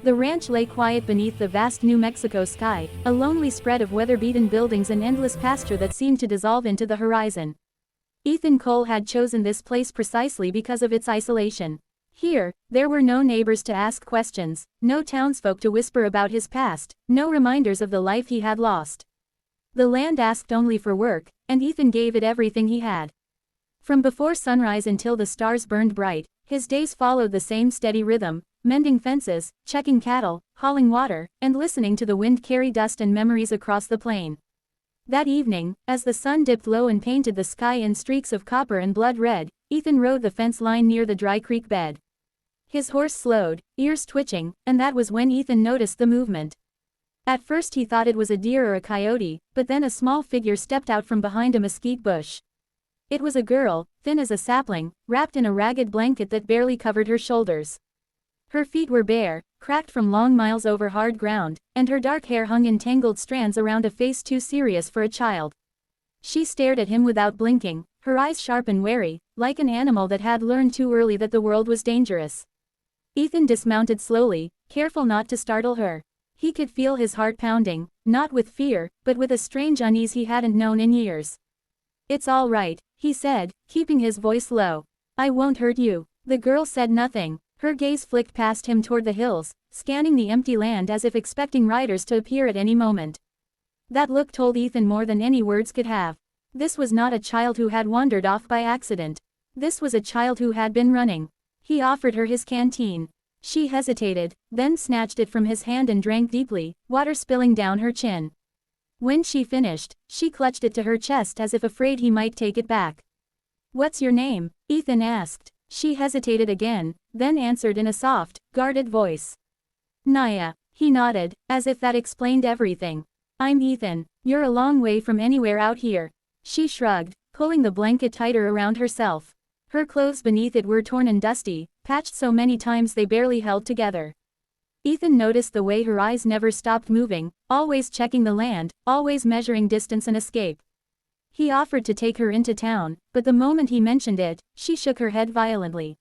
The ranch lay quiet beneath the vast New Mexico sky, a lonely spread of weather-beaten buildings and endless pasture that seemed to dissolve into the horizon. Ethan Cole had chosen this place precisely because of its isolation. Here, there were no neighbors to ask questions, no townsfolk to whisper about his past, no reminders of the life he had lost. The land asked only for work, and Ethan gave it everything he had. From before sunrise until the stars burned bright, his days followed the same steady rhythm, mending fences, checking cattle, hauling water, and listening to the wind carry dust and memories across the plain. That evening, as the sun dipped low and painted the sky in streaks of copper and blood red, Ethan rode the fence line near the dry creek bed. His horse slowed, ears twitching, and that was when Ethan noticed the movement. At first he thought it was a deer or a coyote, but then a small figure stepped out from behind a mesquite bush. It was a girl, thin as a sapling, wrapped in a ragged blanket that barely covered her shoulders. Her feet were bare, cracked from long miles over hard ground, and her dark hair hung in tangled strands around a face too serious for a child. She stared at him without blinking, her eyes sharp and wary, like an animal that had learned too early that the world was dangerous. Ethan dismounted slowly, careful not to startle her. He could feel his heart pounding, not with fear, but with a strange unease he hadn't known in years. "It's all right," he said, keeping his voice low. "I won't hurt you." The girl said nothing. Her gaze flicked past him toward the hills, scanning the empty land as if expecting riders to appear at any moment. That look told Ethan more than any words could have. This was not a child who had wandered off by accident. This was a child who had been running. He offered her his canteen. She hesitated, then snatched it from his hand and drank deeply, water spilling down her chin. When she finished, she clutched it to her chest as if afraid he might take it back. "What's your name?" Ethan asked. She hesitated again, then answered in a soft, guarded voice. "Naya." He nodded, as if that explained everything. "I'm Ethan. You're a long way from anywhere out here." She shrugged, pulling the blanket tighter around herself. Her clothes beneath it were torn and dusty, patched so many times they barely held together. Ethan noticed the way her eyes never stopped moving, always checking the land, always measuring distance and escape. He offered to take her into town, but the moment he mentioned it, she shook her head violently.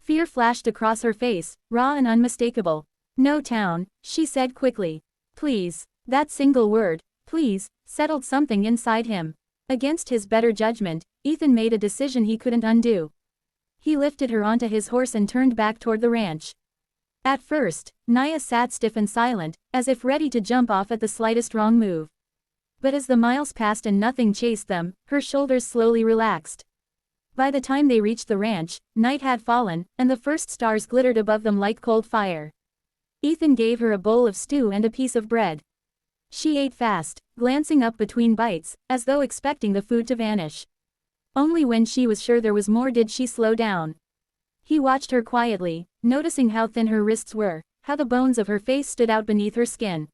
Fear flashed across her face, raw and unmistakable. "No town," she said quickly. "Please." That single word, "please," settled something inside him. Against his better judgment, Ethan made a decision he couldn't undo. He lifted her onto his horse and turned back toward the ranch. At first, Naya sat stiff and silent, as if ready to jump off at the slightest wrong move. But as the miles passed and nothing chased them, her shoulders slowly relaxed. By the time they reached the ranch, night had fallen, and the first stars glittered above them like cold fire. Ethan gave her a bowl of stew and a piece of bread. She ate fast, glancing up between bites, as though expecting the food to vanish. Only when she was sure there was more did she slow down. He watched her quietly, noticing how thin her wrists were, how the bones of her face stood out beneath her skin.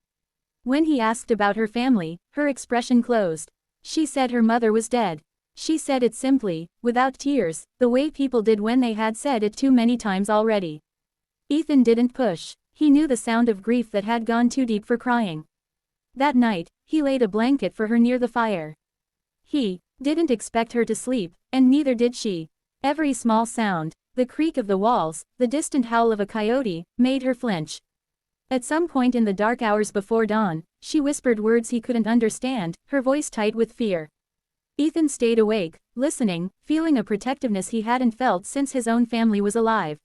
When he asked about her family, her expression closed. She said her mother was dead. She said it simply, without tears, the way people did when they had said it too many times already. Ethan didn't push. He knew the sound of grief that had gone too deep for crying. That night, he laid a blanket for her near the fire. He didn't expect her to sleep, and neither did she. Every small sound, the creak of the walls, the distant howl of a coyote, made her flinch. At some point in the dark hours before dawn, she whispered words he couldn't understand, her voice tight with fear. Ethan stayed awake, listening, feeling a protectiveness he hadn't felt since his own family was alive.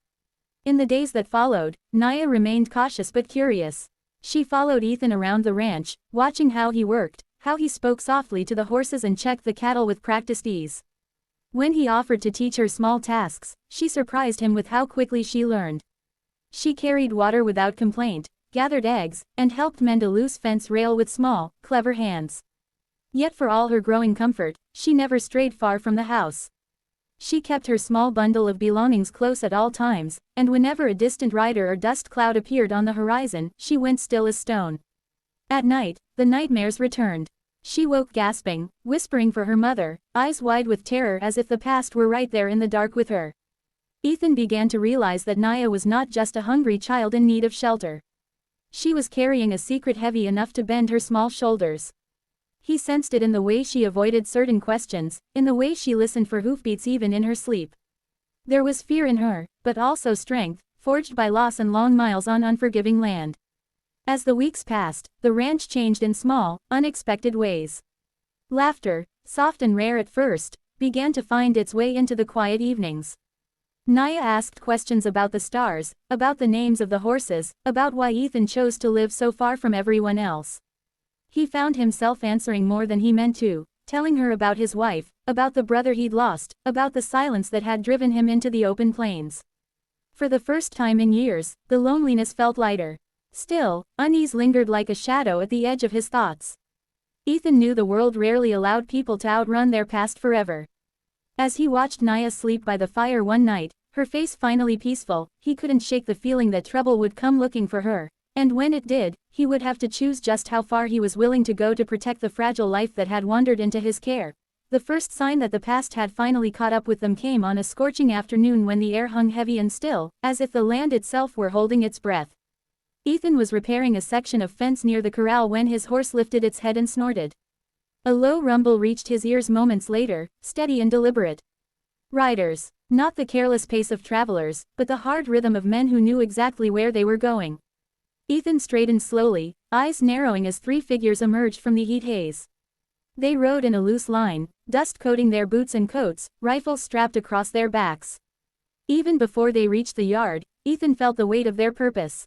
In the days that followed, Naya remained cautious but curious. She followed Ethan around the ranch, watching how he worked, how he spoke softly to the horses and checked the cattle with practiced ease. When he offered to teach her small tasks, she surprised him with how quickly she learned. She carried water without complaint, gathered eggs, and helped mend a loose fence rail with small, clever hands. Yet for all her growing comfort, she never strayed far from the house. She kept her small bundle of belongings close at all times, and whenever a distant rider or dust cloud appeared on the horizon, she went still as stone. At night, the nightmares returned. She woke gasping, whispering for her mother, eyes wide with terror as if the past were right there in the dark with her. Ethan began to realize that Naya was not just a hungry child in need of shelter. She was carrying a secret heavy enough to bend her small shoulders. He sensed it in the way she avoided certain questions, in the way she listened for hoofbeats even in her sleep. There was fear in her, but also strength, forged by loss and long miles on unforgiving land. As the weeks passed, the ranch changed in small, unexpected ways. Laughter, soft and rare at first, began to find its way into the quiet evenings. Naya asked questions about the stars, about the names of the horses, about why Ethan chose to live so far from everyone else. He found himself answering more than he meant to, telling her about his wife, about the brother he'd lost, about the silence that had driven him into the open plains. For the first time in years, the loneliness felt lighter. Still, unease lingered like a shadow at the edge of his thoughts. Ethan knew the world rarely allowed people to outrun their past forever. As he watched Naya sleep by the fire one night, her face finally peaceful, he couldn't shake the feeling that trouble would come looking for her, and when it did, he would have to choose just how far he was willing to go to protect the fragile life that had wandered into his care. The first sign that the past had finally caught up with them came on a scorching afternoon when the air hung heavy and still, as if the land itself were holding its breath. Ethan was repairing a section of fence near the corral when his horse lifted its head and snorted. A low rumble reached his ears moments later, steady and deliberate. Riders. Not the careless pace of travelers, but the hard rhythm of men who knew exactly where they were going. Ethan straightened slowly, eyes narrowing as three figures emerged from the heat haze. They rode in a loose line, dust coating their boots and coats, rifles strapped across their backs. Even before they reached the yard, Ethan felt the weight of their purpose.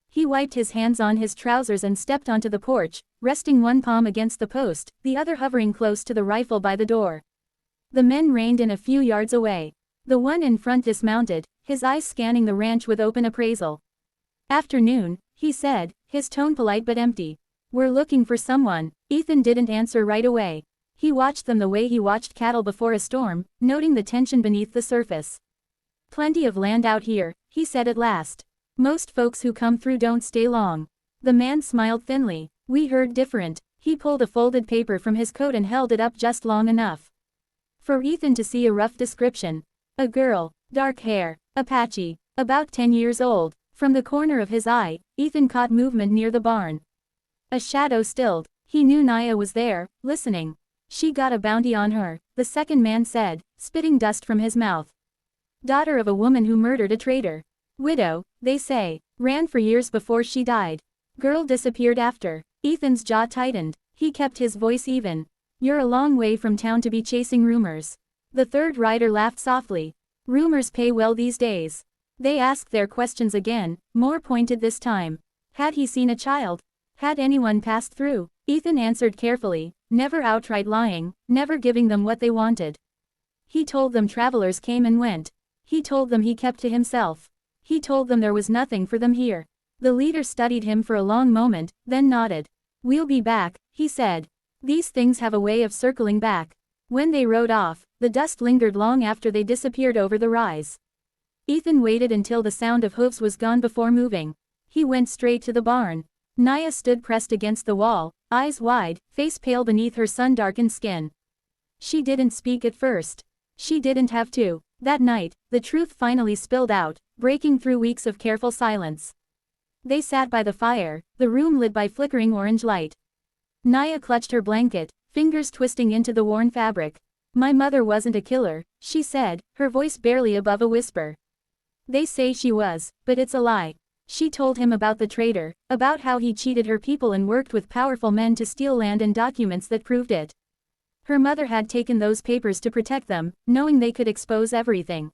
He wiped his hands on his trousers and stepped onto the porch, resting one palm against the post, the other hovering close to the rifle by the door. The men reined in a few yards away. The one in front dismounted, his eyes scanning the ranch with open appraisal. "Afternoon," he said, his tone polite but empty. "We're looking for someone." Ethan didn't answer right away. He watched them the way he watched cattle before a storm, noting the tension beneath the surface. "Plenty of land out here," he said at last. "Most folks who come through don't stay long." The man smiled thinly. "We heard different." He pulled a folded paper from his coat and held it up just long enough for Ethan to see a rough description. A girl, dark hair, Apache, about 10 years old. From the corner of his eye, Ethan caught movement near the barn. A shadow stilled. He knew Naya was there, listening. "She got a bounty on her," the second man said, spitting dust from his mouth. "Daughter of a woman who murdered a traitor. Widow, they say. Ran for years before she died. Girl disappeared after." Ethan's jaw tightened. He kept his voice even. "You're a long way from town to be chasing rumors." The third rider laughed softly. "Rumors pay well these days." They asked their questions again, more pointed this time. Had he seen a child? Had anyone passed through? Ethan answered carefully, never outright lying, never giving them what they wanted. He told them travelers came and went. He told them he kept to himself. He told them there was nothing for them here. The leader studied him for a long moment, then nodded. "We'll be back," he said. "These things have a way of circling back." When they rode off, the dust lingered long after they disappeared over the rise. Ethan waited until the sound of hooves was gone before moving. He went straight to the barn. Naya stood pressed against the wall, eyes wide, face pale beneath her sun-darkened skin. She didn't speak at first. She didn't have to. That night, the truth finally spilled out, breaking through weeks of careful silence. They sat by the fire, the room lit by flickering orange light. Naya clutched her blanket, fingers twisting into the worn fabric. "My mother wasn't a killer," she said, her voice barely above a whisper. "They say she was, but it's a lie." She told him about the traitor, about how he cheated her people and worked with powerful men to steal land and documents that proved it. Her mother had taken those papers to protect them, knowing they could expose everything.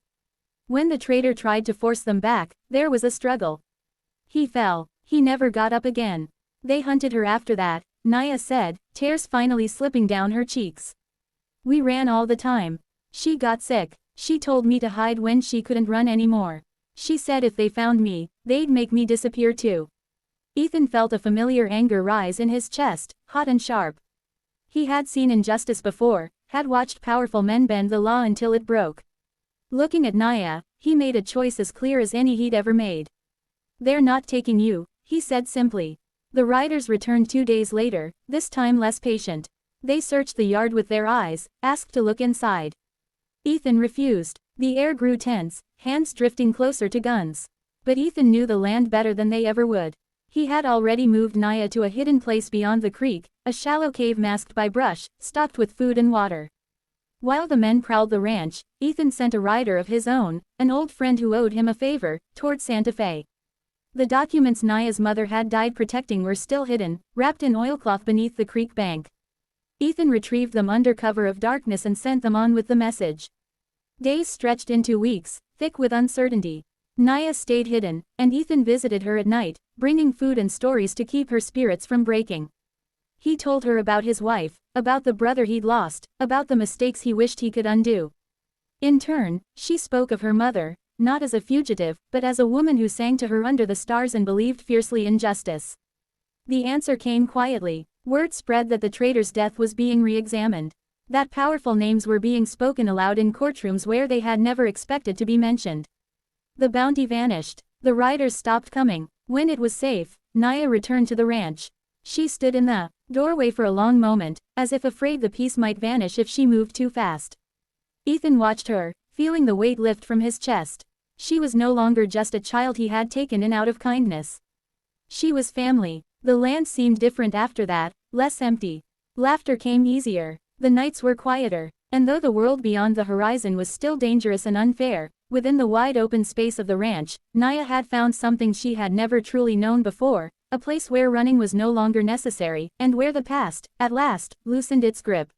When the traitor tried to force them back, there was a struggle. He fell. He never got up again. They hunted her after that, Naya said, tears finally slipping down her cheeks. "We ran all the time. She got sick. She told me to hide when she couldn't run anymore. She said if they found me, they'd make me disappear too." Ethan felt a familiar anger rise in his chest, hot and sharp. He had seen injustice before, had watched powerful men bend the law until it broke. Looking at Naya, he made a choice as clear as any he'd ever made. "They're not taking you," he said simply. The riders returned 2 days later, this time less patient. They searched the yard with their eyes, asked to look inside. Ethan refused. The air grew tense, hands drifting closer to guns. But Ethan knew the land better than they ever would. He had already moved Naya to a hidden place beyond the creek, a shallow cave masked by brush, stocked with food and water. While the men prowled the ranch, Ethan sent a rider of his own, an old friend who owed him a favor, toward Santa Fe. The documents Naya's mother had died protecting were still hidden, wrapped in oilcloth beneath the creek bank. Ethan retrieved them under cover of darkness and sent them on with the message. Days stretched into weeks, thick with uncertainty. Naya stayed hidden, and Ethan visited her at night, bringing food and stories to keep her spirits from breaking. He told her about his wife, about the brother he'd lost, about the mistakes he wished he could undo. In turn, she spoke of her mother, not as a fugitive, but as a woman who sang to her under the stars and believed fiercely in justice. The answer came quietly. Word spread that the traitor's death was being re-examined. That powerful names were being spoken aloud in courtrooms where they had never expected to be mentioned. The bounty vanished. The riders stopped coming. When it was safe, Naya returned to the ranch. She stood in the doorway for a long moment, as if afraid the peace might vanish if she moved too fast. Ethan watched her, feeling the weight lift from his chest. She was no longer just a child he had taken in out of kindness. She was family. The land seemed different after that, less empty. Laughter came easier. The nights were quieter. And though the world beyond the horizon was still dangerous and unfair, within the wide open space of the ranch, Naya had found something she had never truly known before, a place where running was no longer necessary, and where the past, at last, loosened its grip.